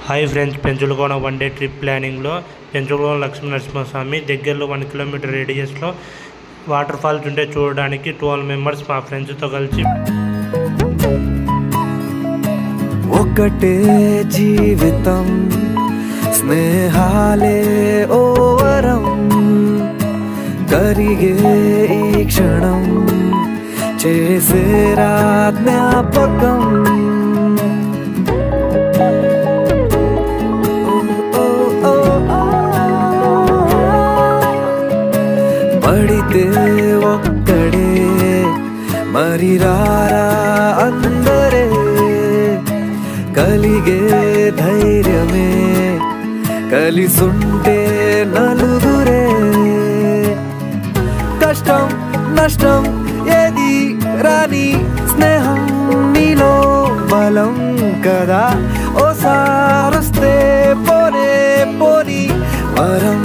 hi friends, Penchalakona one day trip ప్లానింగ్లో పెంచులకోన లక్ష్మీ నరసింహస్వామి దగ్గరలో 1 kilometre రేడియస్లో water falls ఉంటే చూడడానికి 12 మెంబర్స్ మా ఫ్రెండ్స్తో కలిసి ఒకటే జీవితం స్నేహాలే ఓవరం కరిగే ఈ క్షణం చేసే జ్ఞాపకం పడితే ఒక్కడే మరి రారా అందరే కలిగే ధైర్యమే కలిసుంటే నలుగురే కష్టం నష్టం ఏది రాని స్నేహం నీలో బలం కదా ఓసారొస్తే పోనే పోని వరం